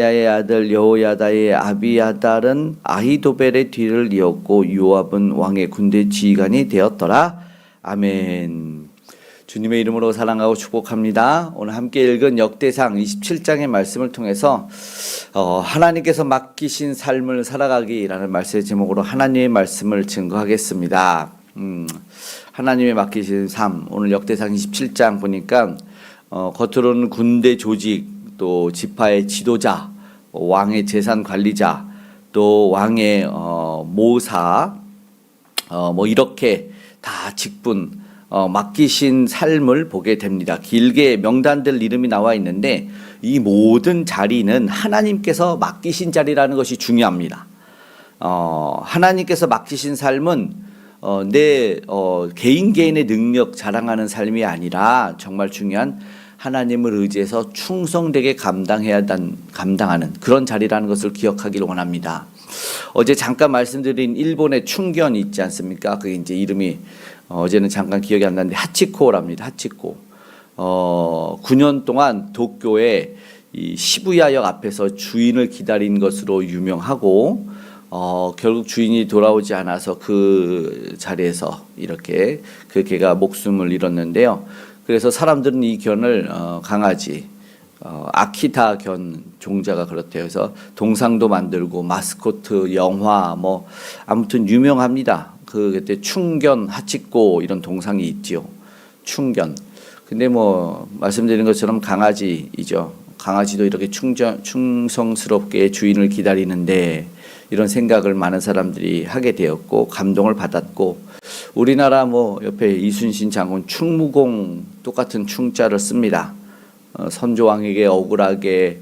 야의 아들 여호야다의 아비아달은 아히도벨의 뒤를 이었고 요압은 왕의 군대 지휘관이 되었더라. 아멘. 주님의 이름으로 사랑하고 축복합니다. 오늘 함께 읽은 역대상 27장의 말씀을 통해서 하나님께서 맡기신 삶을 살아가기라는 말씀의 제목으로 하나님의 말씀을 증거하겠습니다. 하나님의 맡기신 삶, 오늘 역대상 27장 보니까 겉으로는 군대 조직, 또 지파의 지도자, 왕의 재산 관리자, 또 왕의 모사, 뭐 이렇게 다 직분 맡기신 삶을 보게 됩니다. 길게 명단들 이름이 나와 있는데 이 모든 자리는 하나님께서 맡기신 자리라는 것이 중요합니다. 하나님께서 맡기신 삶은 내 개인의 능력 자랑하는 삶이 아니라 정말 중요한 하나님을 의지해서 충성되게 감당하는 그런 자리라는 것을 기억하기를 원합니다. 어제 잠깐 말씀드린 일본의 충견 있지 않습니까? 그게 이제 이름이 어제는 잠깐 기억이 안 나는데 하치코랍니다. 하치코. 9년 동안 도쿄의 이 시부야역 앞에서 주인을 기다린 것으로 유명하고 결국 주인이 돌아오지 않아서 그 자리에서 이렇게 그 개가 목숨을 잃었는데요. 그래서 사람들은 이 견을 강아지 아키타 견 종자가 그렇대요. 그래서 동상도 만들고 마스코트 영화 뭐 아무튼 유명합니다. 그때 충견 하치코 이런 동상이 있지요. 충견. 근데 뭐 말씀드린 것처럼 강아지이죠. 강아지도 이렇게 충성스럽게 주인을 기다리는데 이런 생각을 많은 사람들이 하게 되었고 감동을 받았고 우리나라 뭐 옆에 이순신 장군 충무공 똑같은 충자를 씁니다. 선조왕에게 억울하게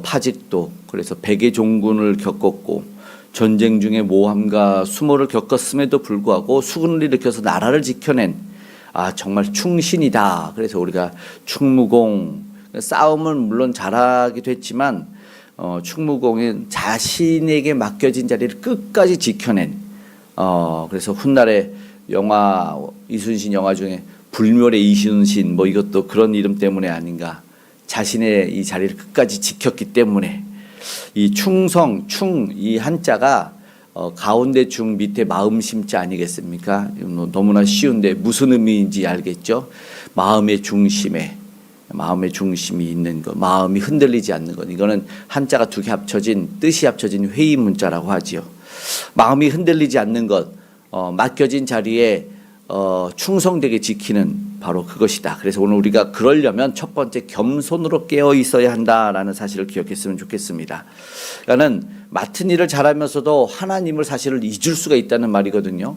파직도 그래서 백의 종군을 겪었고 전쟁 중에 모함과 수모를 겪었음에도 불구하고 수군을 일으켜서 나라를 지켜낸 정말 충신이다. 그래서 우리가 충무공 싸움은 물론 잘하기도 했지만 충무공은 자신에게 맡겨진 자리를 끝까지 지켜낸 그래서 훗날에 영화 이순신 영화 중에 불멸의 이순신 뭐 이것도 그런 이름 때문에 아닌가. 자신의 이 자리를 끝까지 지켰기 때문에 이 충성 이 한자가 가운데 중 밑에 마음 심자 아니겠습니까? 너무나 쉬운데 무슨 의미인지 알겠죠? 마음의 중심이 있는 것, 마음이 흔들리지 않는 것. 이거는 한자가 두 개 합쳐진 뜻이 합쳐진 회의 문자라고 하지요. 마음이 흔들리지 않는 것, 맡겨진 자리에 충성되게 지키는 바로 그것이다. 그래서 오늘 우리가 그러려면 첫 번째 겸손으로 깨어 있어야 한다라는 사실을 기억했으면 좋겠습니다. 그러니까는 맡은 일을 잘하면서도 하나님을 사실을 잊을 수가 있다는 말이거든요.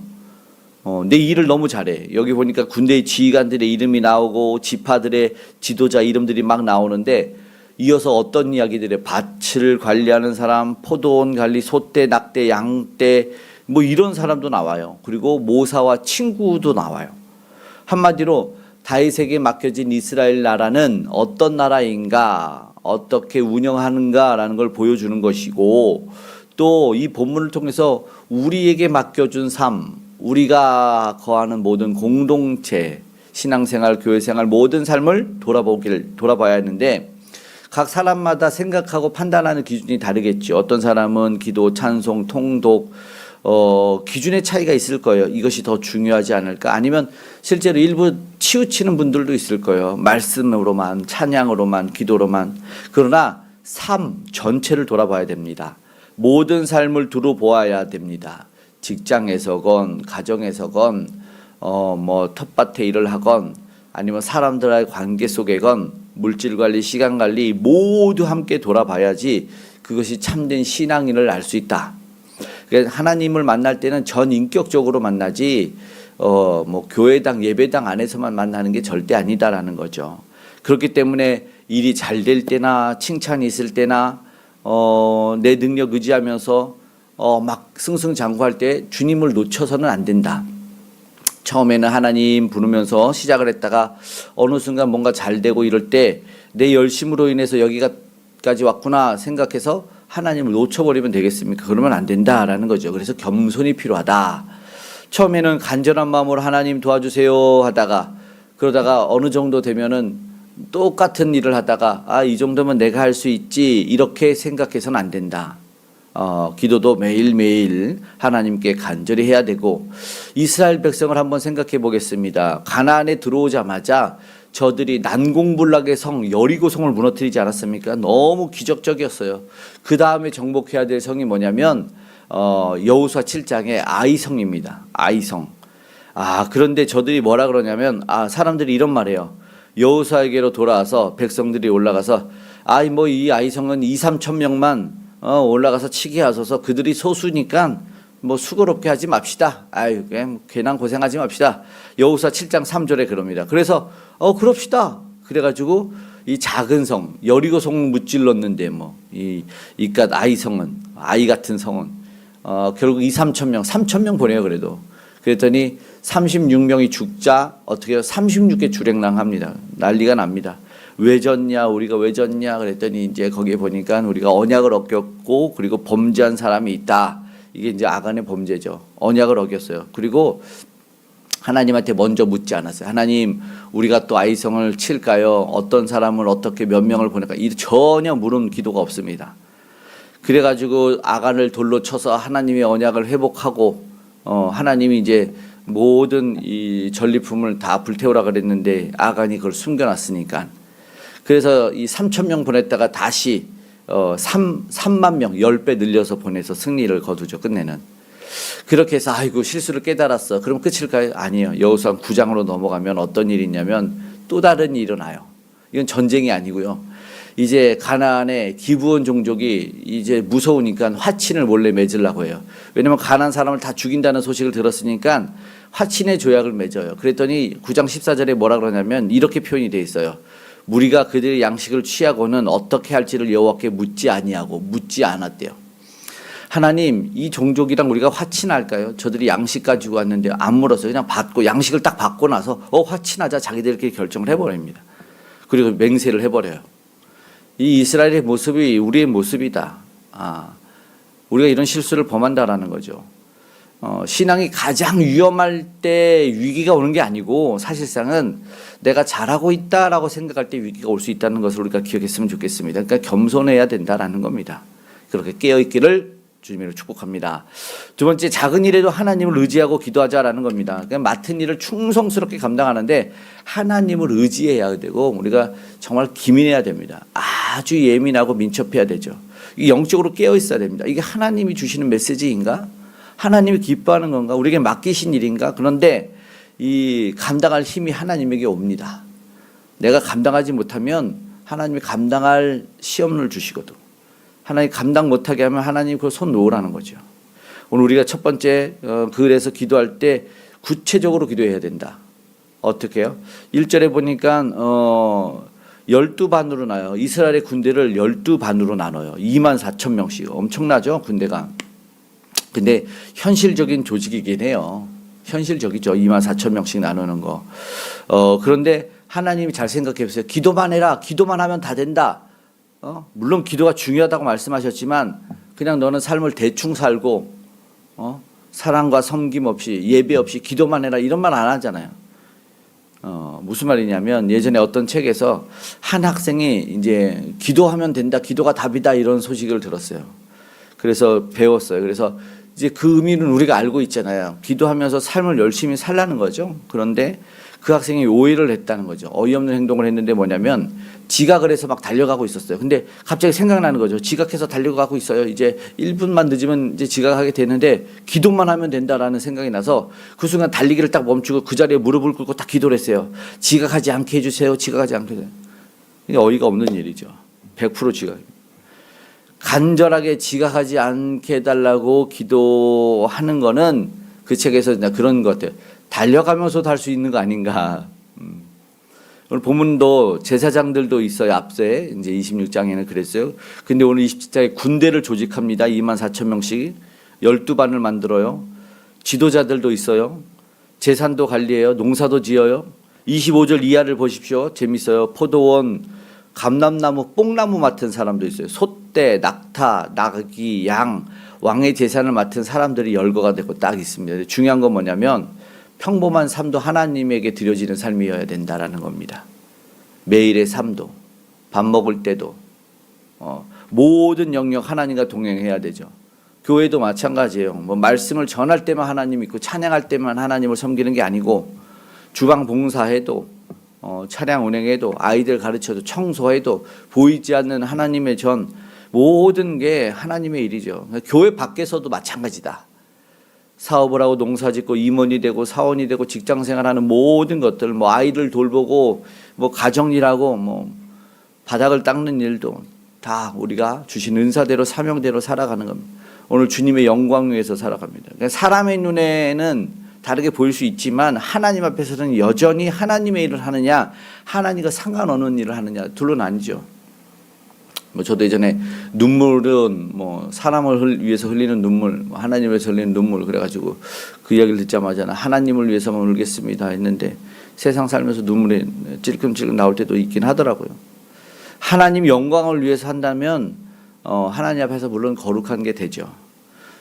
내 일을 너무 잘해. 여기 보니까 군대의 지휘관들의 이름이 나오고 지파들의 지도자 이름들이 막 나오는데 이어서 어떤 이야기들이 밭을 관리하는 사람, 포도원 관리, 소떼, 낙떼, 양떼 뭐 이런 사람도 나와요. 그리고 모사와 친구도 나와요. 한마디로 다윗에게 맡겨진 이스라엘 나라는 어떤 나라인가, 어떻게 운영하는가라는 걸 보여주는 것이고 또 이 본문을 통해서 우리에게 맡겨준 삶, 우리가 거하는 모든 공동체, 신앙생활, 교회생활 모든 삶을 돌아봐야 하는데 각 사람마다 생각하고 판단하는 기준이 다르겠죠. 어떤 사람은 기도, 찬송, 통독 기준의 차이가 있을 거예요. 이것이 더 중요하지 않을까? 아니면 실제로 일부 치우치는 분들도 있을 거예요. 말씀으로만, 찬양으로만, 기도로만. 그러나 삶 전체를 돌아봐야 됩니다. 모든 삶을 두루 보아야 됩니다. 직장에서건 가정에서건 뭐 텃밭에 일을 하건 아니면 사람들과의 관계 속에건 물질 관리, 시간 관리 모두 함께 돌아봐야지 그것이 참된 신앙인을 알 수 있다. 그래서 하나님을 만날 때는 전인격적으로 만나지 뭐 교회당 예배당 안에서만 만나는 게 절대 아니다라는 거죠. 그렇기 때문에 일이 잘 될 때나 칭찬이 있을 때나 내 능력 의지하면서 막 승승장구할 때 주님을 놓쳐서는 안 된다. 처음에는 하나님 부르면서 시작을 했다가 어느 순간 뭔가 잘 되고 이럴 때 내 열심으로 인해서 여기까지 왔구나 생각해서 하나님을 놓쳐버리면 되겠습니까? 그러면 안 된다라는 거죠. 그래서 겸손이 필요하다. 처음에는 간절한 마음으로 하나님 도와주세요 하다가 그러다가 어느 정도 되면은 똑같은 일을 하다가 이 정도면 내가 할 수 있지 이렇게 생각해서는 안 된다. 기도도 매일매일 하나님께 간절히 해야 되고, 이스라엘 백성을 한번 생각해 보겠습니다. 가나안에 들어오자마자 저들이 난공불락의 성 여리고성을 무너뜨리지 않았습니까? 너무 기적적이었어요. 그 다음에 정복해야 될 성이 뭐냐면 여호수아 7장의 아이성입니다. 아이성. 그런데 저들이 뭐라 그러냐면 사람들이 이런 말해요. 여호수아에게로 돌아와서 백성들이 올라가서 뭐 이 아이성은 2-3천 명만 올라가서 치게 하소서. 그들이 소수니까 뭐 수고롭게 하지 맙시다. 그냥 괜한 고생하지 맙시다. 여호수아 7장 3절에 그럽니다. 그래서 그럽시다. 그래가지고 이 작은 성 여리고성 무찔렀는데 이깟 아이성은 아이 같은 성은 결국 2-3천 명 3천 명 보내요. 그랬더니 36명이 죽자 어떻게 해요? 36개 주랭랑합니다. 난리가 납니다. 왜 졌냐? 우리가 왜 졌냐? 그랬더니 이제 거기에 보니까 우리가 언약을 어겼고 그리고 범죄한 사람이 있다. 이게 이제 아간의 범죄죠. 언약을 어겼어요. 그리고 하나님한테 먼저 묻지 않았어요. 하나님, 우리가 또 아이성을 칠까요? 어떤 사람을 어떻게 몇 명을 보낼까? 전혀 물은 기도가 없습니다. 그래가지고 아간을 돌로 쳐서 하나님의 언약을 회복하고 하나님이 이제 모든 이 전리품을 다 불태우라 그랬는데 아간이 그걸 숨겨놨으니까. 그래서 이 3천 명 보냈다가 다시 3만 명 10배 늘려서 보내서 승리를 거두죠. 끝내는. 그렇게 해서 실수를 깨달았어. 그럼 끝일까요? 아니에요. 여호수아 9장으로 넘어가면 어떤 일이 있냐면 또 다른 일이 일어나요. 이건 전쟁이 아니고요. 이제 가나안의 기브온 종족이 이제 무서우니까 화친을 몰래 맺으려고 해요. 왜냐하면 가나안 사람을 다 죽인다는 소식을 들었으니까 화친의 조약을 맺어요. 그랬더니 9장 14절에 뭐라 그러냐면 이렇게 표현이 돼 있어요. 무리가 그들의 양식을 취하고는 어떻게 할지를 여호와께 묻지 않았대요. 하나님, 이 종족이랑 우리가 화친할까요? 저들이 양식 가지고 왔는데 안 물었어요. 그냥 받고 양식을 딱 받고 나서 화친하자 자기들끼리 결정을 해버립니다. 그리고 맹세를 해버려요. 이 이스라엘의 모습이 우리의 모습이다. 우리가 이런 실수를 범한다라는 거죠. 신앙이 가장 위험할 때 위기가 오는 게 아니고 사실상은 내가 잘하고 있다라고 생각할 때 위기가 올 수 있다는 것을 우리가 기억했으면 좋겠습니다. 그러니까 겸손해야 된다라는 겁니다. 그렇게 깨어있기를 주님으로 축복합니다. 두 번째, 작은 일에도 하나님을 의지하고 기도하자라는 겁니다. 그러니까 맡은 일을 충성스럽게 감당하는데 하나님을 의지해야 되고 우리가 정말 기민해야 됩니다. 아주 예민하고 민첩해야 되죠. 이게 영적으로 깨어있어야 됩니다. 이게 하나님이 주시는 메시지인가? 하나님이 기뻐하는 건가? 우리에게 맡기신 일인가? 그런데 이 감당할 힘이 하나님에게 옵니다. 내가 감당하지 못하면 하나님이 감당할 시험을 주시거든. 하나님 감당 못하게 하면 하나님 그걸 손 놓으라는 거죠. 오늘 우리가 첫 번째 글에서 기도할 때 구체적으로 기도해야 된다. 어떻게 해요? 1절에 보니까 12반으로 나요. 이스라엘의 군대를 12반으로 나눠요. 24,000명씩. 엄청나죠? 군대가. 근데 현실적인 조직이긴 해요. 현실적이죠. 24,000명씩 나누는 거. 그런데 하나님이 잘 생각해 보세요. 기도만 해라. 기도만 하면 다 된다. 물론 기도가 중요하다고 말씀하셨지만 그냥 너는 삶을 대충 살고 사랑과 섬김 없이 예배 없이 기도만 해라 이런 말 안 하잖아요. 무슨 말이냐면 예전에 어떤 책에서 한 학생이 이제 기도하면 된다, 기도가 답이다 이런 소식을 들었어요. 그래서 배웠어요. 그래서 이제 그 의미는 우리가 알고 있잖아요. 기도하면서 삶을 열심히 살라는 거죠. 그런데 그 학생이 오해를 했다는 거죠. 어이없는 행동을 했는데 뭐냐면 지각을 해서 막 달려가고 있었어요. 근데 갑자기 생각나는 거죠. 지각해서 달려가고 있어요. 이제 1분만 늦으면 이제 지각하게 되는데 기도만 하면 된다라는 생각이 나서 그 순간 달리기를 딱 멈추고 그 자리에 무릎을 꿇고 딱 기도를 했어요. 지각하지 않게 해주세요. 지각하지 않게 해주세요. 이게 어이가 없는 일이죠. 100% 지각입니다. 간절하게 지각하지 않게 해달라고 기도하는 거는 그 책에서 그런 것 같아요. 달려가면서도 할 수 있는 거 아닌가. 오늘 본문도 제사장들도 있어요. 앞서에 이제 26장에는 그랬어요. 근데 오늘 27장에 군대를 조직합니다. 24,000명씩 12반을 만들어요. 지도자들도 있어요. 재산도 관리해요. 농사도 지어요. 25절 이하를 보십시오. 재밌어요. 포도원, 감람나무, 뽕나무 맡은 사람도 있어요. 소떼, 낙타, 나귀, 양, 왕의 재산을 맡은 사람들이 열거가 되고 딱 있습니다. 중요한 건 뭐냐면 평범한 삶도 하나님에게 드려지는 삶이어야 된다라는 겁니다. 매일의 삶도, 밥 먹을 때도 모든 영역 하나님과 동행해야 되죠. 교회도 마찬가지예요. 뭐 말씀을 전할 때만 하나님 있고 찬양할 때만 하나님을 섬기는 게 아니고 주방 봉사해도 차량 운행해도 아이들 가르쳐도 청소해도 보이지 않는 하나님의 전 모든 게 하나님의 일이죠. 교회 밖에서도 마찬가지다. 사업을 하고 농사짓고 임원이 되고 사원이 되고 직장생활하는 모든 것들, 뭐 아이들 돌보고 뭐 가정일하고 뭐 바닥을 닦는 일도 다 우리가 주신 은사대로 사명대로 살아가는 겁니다. 오늘 주님의 영광 위에서 살아갑니다. 그러니까 사람의 눈에는 다르게 보일 수 있지만 하나님 앞에서는 여전히 하나님의 일을 하느냐, 하나님과 상관없는 일을 하느냐 둘로 나뉘죠. 뭐 저도 예전에 눈물은 뭐 사람을 위해서 흘리는 눈물, 하나님을 위해서 흘리는 눈물 그래가지고 그 이야기를 듣자마자 하나님을 위해서만 울겠습니다 했는데 세상 살면서 눈물이 찔끔찔끔 나올 때도 있긴 하더라고요. 하나님 영광을 위해서 한다면 하나님 앞에서 물론 거룩한 게 되죠.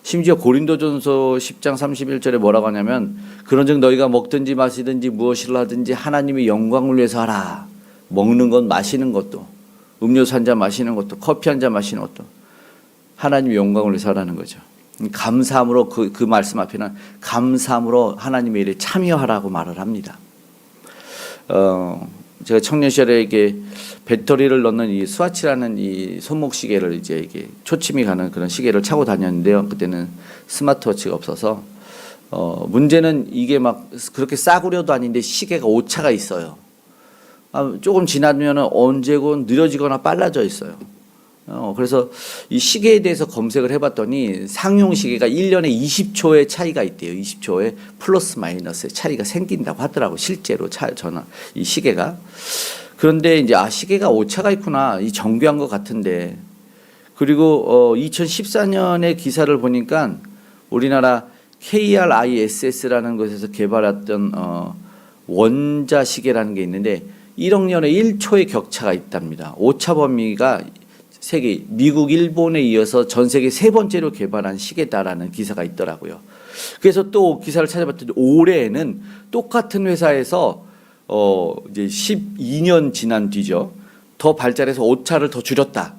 심지어 고린도전서 10장 31절에 뭐라고 하냐면 그런즉 너희가 먹든지 마시든지 무엇을 하든지 하나님의 영광을 위해서 하라. 먹는 것 마시는 것도 음료수 한 잔 마시는 것도 커피 한 잔 마시는 것도 하나님의 영광을 위해서 하라는 거죠. 감사함으로 그 말씀 앞에는 감사함으로 하나님의 일에 참여하라고 말을 합니다. 제가 청년 시절에 이게 배터리를 넣는 이 스와치라는 이 손목 시계를 이제 이게 초침이 가는 그런 시계를 차고 다녔는데요. 그때는 스마트워치가 없어서 문제는 이게 막 그렇게 싸구려도 아닌데 시계가 오차가 있어요. 조금 지나면 언제고 느려지거나 빨라져 있어요. 그래서 이 시계에 대해서 검색을 해봤더니 상용 시계가 1년에 20초의 차이가 있대요. 20초의 플러스 마이너스의 차이가 생긴다고 하더라고. 실제로 이 시계가. 그런데 이제 시계가 오차가 있구나. 이 정교한 것 같은데. 그리고 2014년에 기사를 보니까 우리나라 KRISS라는 곳에서 개발했던 원자 시계라는 게 있는데 1억 년에 1초의 격차가 있답니다. 오차 범위가 세계 미국, 일본에 이어서 전 세계 세 번째로 개발한 시계다라는 기사가 있더라고요. 그래서 또 기사를 찾아봤더니 올해에는 똑같은 회사에서 이제 12년 지난 뒤죠. 더 발달해서 오차를 더 줄였다.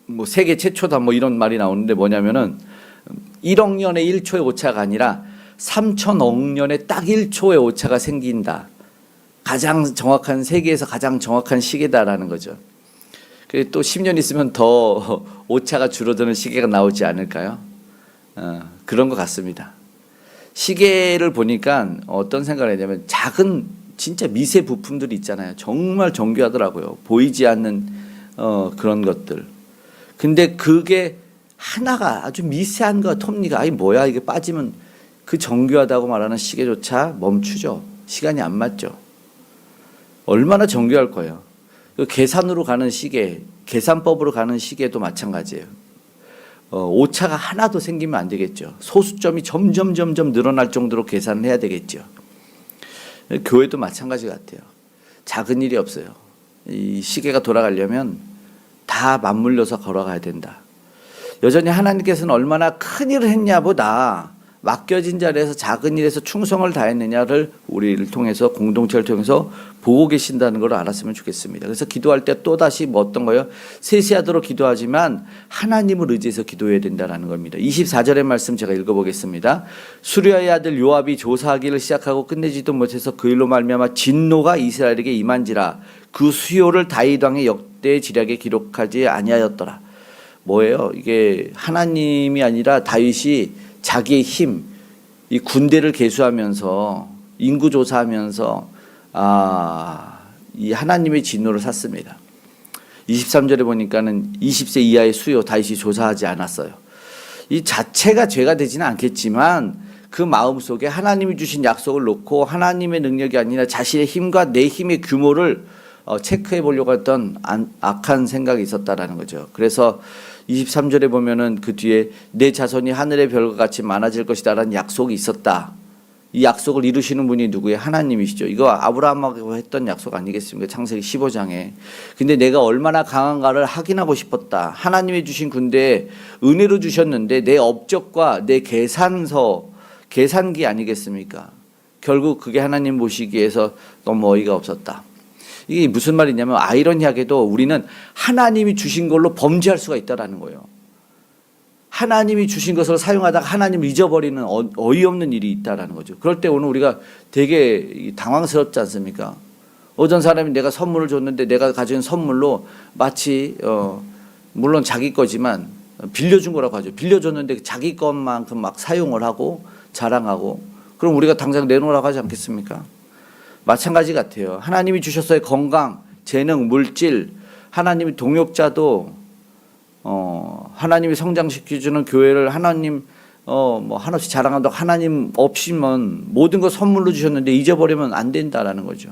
뭐 세계 최초다 뭐 이런 말이 나오는데 뭐냐면은 1억 년에 1초의 오차가 아니라 3천억 년에 딱 1초의 오차가 생긴다. 가장 정확한 세계에서 가장 정확한 시계다라는 거죠. 또 10년 있으면 더 오차가 줄어드는 시계가 나오지 않을까요? 그런 것 같습니다. 시계를 보니까 어떤 생각을 했냐면 작은 진짜 미세 부품들이 있잖아요. 정말 정교하더라고요. 보이지 않는 그런 것들. 근데 그게 하나가 아주 미세한 거 톱니가 아이 뭐야 이게 빠지면 그 정교하다고 말하는 시계조차 멈추죠. 시간이 안 맞죠. 얼마나 정교할 거예요. 계산으로 가는 시계, 계산법으로 가는 시계도 마찬가지예요. 오차가 하나도 생기면 안 되겠죠. 소수점이 점점 늘어날 정도로 계산을 해야 되겠죠. 교회도 마찬가지 같아요. 작은 일이 없어요. 이 시계가 돌아가려면 다 맞물려서 걸어가야 된다. 여전히 하나님께서는 얼마나 큰 일을 했냐보다 맡겨진 자리에서 작은 일에서 충성을 다했느냐를 우리를 통해서 공동체를 통해서 보고 계신다는 걸 알았으면 좋겠습니다. 그래서 기도할 때 또다시 뭐 어떤 거요? 세세하도록 기도하지만 하나님을 의지해서 기도해야 된다는 겁니다. 24절의 말씀 제가 읽어보겠습니다. 수리아의 아들 요압이 조사하기를 시작하고 끝내지도 못해서 그 일로 말미암아 진노가 이스라엘에게 임한지라 그 수요를 다윗 왕의 역대 지략에 기록하지 아니하였더라. 뭐예요? 이게 하나님이 아니라 다윗이 자기의 힘, 이 군대를 계수하면서 인구 조사하면서 이 하나님의 진노를 샀습니다. 23절에 보니까는 20세 이하의 수요 다윗이 조사하지 않았어요. 이 자체가 죄가 되지는 않겠지만 그 마음속에 하나님이 주신 약속을 놓고 하나님의 능력이 아니라 자신의 힘과 내 힘의 규모를 체크해 보려고 했던 악한 생각이 있었다라는 거죠. 그래서 23절에 보면은 그 뒤에 내 자손이 하늘의 별과 같이 많아질 것이다라는 약속이 있었다. 이 약속을 이루시는 분이 누구예요? 하나님이시죠. 이거 아브라함하고 했던 약속 아니겠습니까? 창세기 15장에. 근데 내가 얼마나 강한가를 확인하고 싶었다. 하나님이 주신 군대에 은혜로 주셨는데 내 업적과 내 계산기 아니겠습니까? 결국 그게 하나님 보시기에서 너무 어이가 없었다. 이게 무슨 말이냐면 아이러니하게도 우리는 하나님이 주신 걸로 범죄할 수가 있다라는 거예요. 하나님이 주신 것을 사용하다가 하나님을 잊어버리는 어이없는 일이 있다라는 거죠. 그럴 때 오늘 우리가 되게 당황스럽지 않습니까? 어떤 사람이 내가 선물을 줬는데 내가 가진 선물로 마치 물론 자기 거지만 빌려준 거라고 하죠. 빌려줬는데 자기 것만큼 막 사용을 하고 자랑하고, 그럼 우리가 당장 내놓으라고 하지 않겠습니까? 마찬가지 같아요. 하나님이 주셨어요. 건강, 재능, 물질. 하나님이 동역자도 하나님이 성장시켜주는 교회를 하나님 뭐 한없이 자랑한다고 하나님 없이면 모든 거 선물로 주셨는데 잊어버리면 안 된다라는 거죠.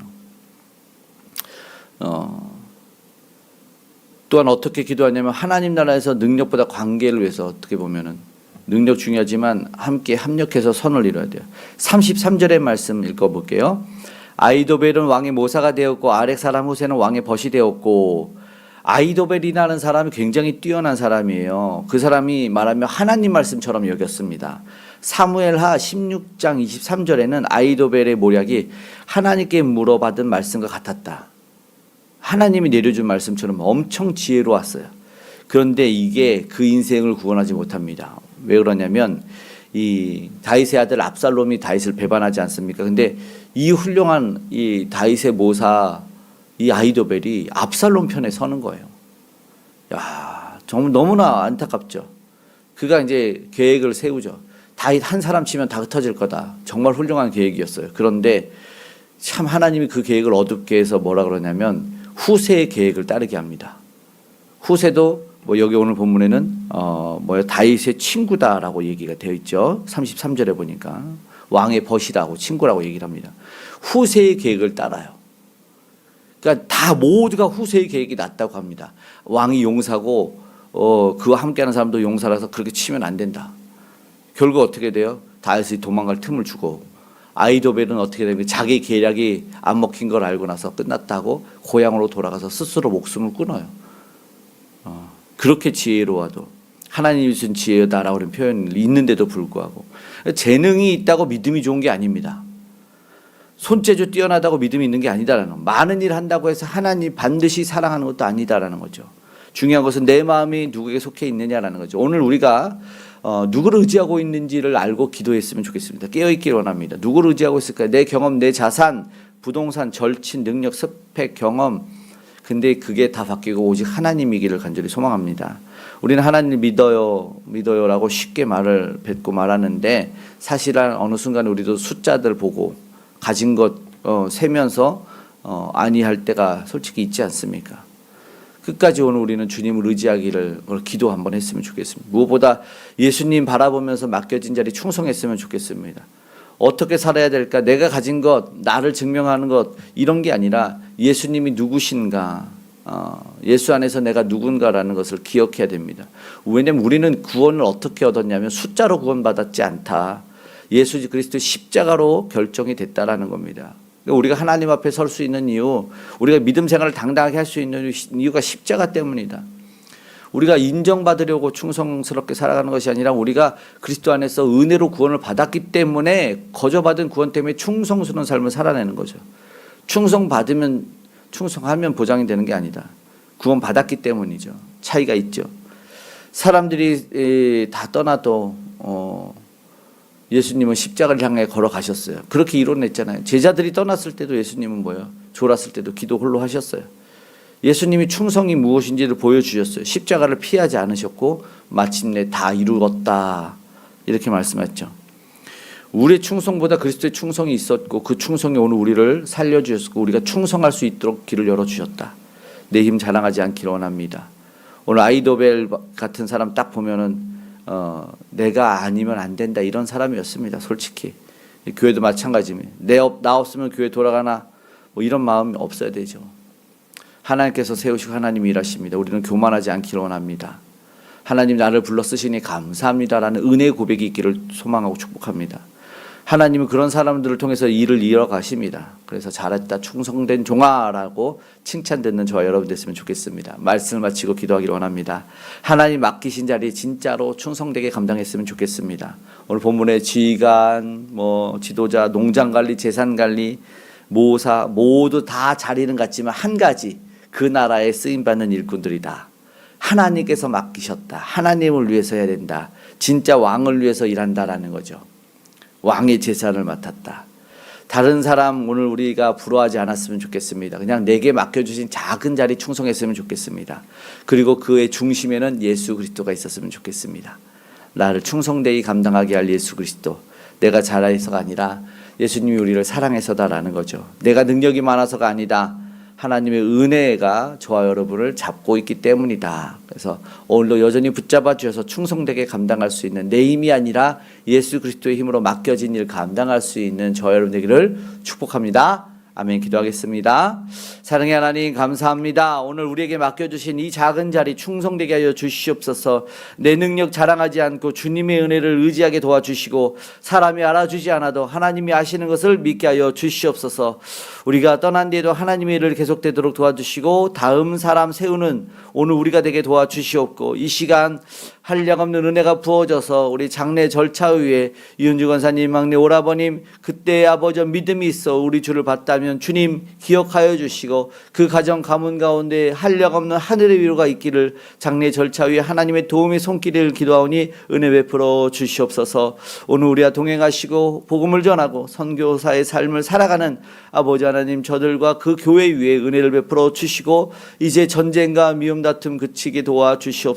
또한 어떻게 기도하냐면 하나님 나라에서 능력보다 관계를 위해서, 어떻게 보면은 능력 중요하지만 함께 합력해서 선을 이뤄야 돼요. 33절의 말씀 읽어볼게요. 아히도벨은 왕의 모사가 되었고 아렉 사람 후세는 왕의 벗이 되었고. 아히도벨이라는 사람이 굉장히 뛰어난 사람이에요. 그 사람이 말하면 하나님 말씀처럼 여겼습니다. 사무엘하 16장 23절에는 아히도벨의 모략이 하나님께 물어받은 말씀과 같았다. 하나님이 내려준 말씀처럼 엄청 지혜로웠어요. 그런데 이게 그 인생을 구원하지 못합니다. 왜 그러냐면 이 다윗의 아들 압살롬이 다윗을 배반하지 않습니까? 근데 이 훌륭한 이 다윗의 모사 이 아히도벨이 압살롬 편에 서는 거예요. 야, 정말 너무나 안타깝죠. 그가 이제 계획을 세우죠. 다윗 한 사람 치면 다 흩어질 거다. 정말 훌륭한 계획이었어요. 그런데 참 하나님이 그 계획을 어둡게 해서 뭐라 그러냐면 후세의 계획을 따르게 합니다. 후세도 뭐 여기 오늘 본문에는 다윗의 친구다라고 얘기가 되어 있죠. 33절에 보니까 왕의 벗이라고 친구라고 얘기를 합니다. 후세의 계획을 따라요. 그러니까 다 모두가 후세의 계획이 낫다고 합니다. 왕이 용사고 그와 함께하는 사람도 용사라서 그렇게 치면 안 된다. 결국 어떻게 돼요? 다윗이 도망갈 틈을 주고, 아히도벨은 어떻게 되면 자기 계략이 안 먹힌 걸 알고 나서 끝났다고 고향으로 돌아가서 스스로 목숨을 끊어요. 그렇게 지혜로워도 하나님이 주신 지혜다라고 하는 표현이 있는데도 불구하고 재능이 있다고 믿음이 좋은 게 아닙니다. 손재주 뛰어나다고 믿음이 있는 게 아니다라는 거. 많은 일 한다고 해서 하나님 반드시 사랑하는 것도 아니다라는 거죠. 중요한 것은 내 마음이 누구에게 속해 있느냐라는 거죠. 오늘 우리가 누구를 의지하고 있는지를 알고 기도했으면 좋겠습니다. 깨어있기를 원합니다. 누구를 의지하고 있을까요? 내 경험, 내 자산, 부동산, 절친, 능력, 스펙, 경험. 근데 그게 다 바뀌고 오직 하나님이기를 간절히 소망합니다. 우리는 하나님을 믿어요라고 쉽게 말을 뱉고 말하는데 사실은 어느 순간 우리도 숫자들 보고 가진 것 세면서 아니할 때가 솔직히 있지 않습니까? 끝까지 오늘 우리는 주님을 의지하기를 기도 한번 했으면 좋겠습니다. 무엇보다 예수님 바라보면서 맡겨진 자리 충성했으면 좋겠습니다. 어떻게 살아야 될까? 내가 가진 것, 나를 증명하는 것, 이런 게 아니라 예수님이 누구신가, 예수 안에서 내가 누군가라는 것을 기억해야 됩니다. 왜냐하면 우리는 구원을 어떻게 얻었냐면 숫자로 구원받았지 않다. 예수 그리스도의 십자가로 결정이 됐다라는 겁니다. 우리가 하나님 앞에 설 수 있는 이유, 우리가 믿음 생활을 당당하게 할 수 있는 이유가 십자가 때문이다. 우리가 인정받으려고 충성스럽게 살아가는 것이 아니라 우리가 그리스도 안에서 은혜로 구원을 받았기 때문에 거저받은 구원 때문에 충성스러운 삶을 살아내는 거죠. 충성하면 보장이 되는 게 아니다. 구원 받았기 때문이죠. 차이가 있죠. 사람들이 다 떠나도 예수님은 십자가를 향해 걸어가셨어요. 그렇게 이론냈잖아요. 제자들이 떠났을 때도 예수님은 졸았을 때도 기도 홀로 하셨어요. 예수님이 충성이 무엇인지를 보여주셨어요. 십자가를 피하지 않으셨고 마침내 다 이루었다 이렇게 말씀했죠. 우리의 충성보다 그리스도의 충성이 있었고 그 충성이 오늘 우리를 살려주셨고 우리가 충성할 수 있도록 길을 열어주셨다. 내 힘 자랑하지 않기를 원합니다. 오늘 아히도벨 같은 사람 딱 보면은 내가 아니면 안 된다 이런 사람이었습니다. 솔직히 교회도 마찬가지입니다. 나 없으면 교회 돌아가나 뭐 이런 마음이 없어야 되죠. 하나님께서 세우시고 하나님이 일하십니다. 우리는 교만하지 않기를 원합니다. 하나님 나를 불러 쓰시니 감사합니다라는 은혜의 고백이 있기를 소망하고 축복합니다. 하나님은 그런 사람들을 통해서 일을 이어가십니다. 그래서 잘했다 충성된 종아라고 칭찬 듣는 저와 여러분 됐으면 좋겠습니다. 말씀을 마치고 기도하기를 원합니다. 하나님 맡기신 자리 진짜로 충성되게 감당했으면 좋겠습니다. 오늘 본문의 지휘관, 지도자, 농장관리, 재산관리, 모사 모두 다 자리는 같지만 한 가지 그 나라에 쓰임받는 일꾼들이다. 하나님께서 맡기셨다. 하나님을 위해서 해야 된다. 진짜 왕을 위해서 일한다라는 거죠. 왕의 재산을 맡았다. 다른 사람 오늘 우리가 부러워하지 않았으면 좋겠습니다. 그냥 내게 맡겨주신 작은 자리 충성했으면 좋겠습니다. 그리고 그의 중심에는 예수 그리스도가 있었으면 좋겠습니다. 나를 충성되이 감당하게 할 예수 그리스도. 내가 잘해서가 아니라 예수님이 우리를 사랑해서다라는 거죠. 내가 능력이 많아서가 아니다. 하나님의 은혜가 저와 여러분을 잡고 있기 때문이다. 그래서 오늘도 여전히 붙잡아 주셔서 충성되게 감당할 수 있는 내 힘이 아니라 예수 그리스도의 힘으로 맡겨진 일 감당할 수 있는 저와 여러분 되기를 축복합니다. 아멘. 기도하겠습니다. 사랑의 하나님 감사합니다. 오늘 우리에게 맡겨주신 이 작은 자리 충성되게 하여 주시옵소서. 내 능력 자랑하지 않고 주님의 은혜를 의지하게 도와주시고 사람이 알아주지 않아도 하나님이 아시는 것을 믿게 하여 주시옵소서. 우리가 떠난 뒤에도 하나님의 일을 계속되도록 도와주시고 다음 사람 세우는 오늘 우리가 되게 도와주시옵고 이 시간 한량없는 은혜가 부어져서 우리 장례 절차 위에 이은주 권사님 막내 오라버님 그때의 아버지 믿음이 있어 우리 주를 봤다면 주님 기억하여 주시고 그 가정 가문 가운데 한량없는 하늘의 위로가 있기를 장례 절차 위에 하나님의 도움의 손길을 기도하오니 은혜 베풀어 주시옵소서. 오늘 우리와 동행하시고 복음을 전하고 선교사의 삶을 살아가는 아버지 하나님 저들과 그 교회 위에 은혜를 베풀어 주시고 이제 전쟁과 미움 다툼 그치게 도와주시옵소서.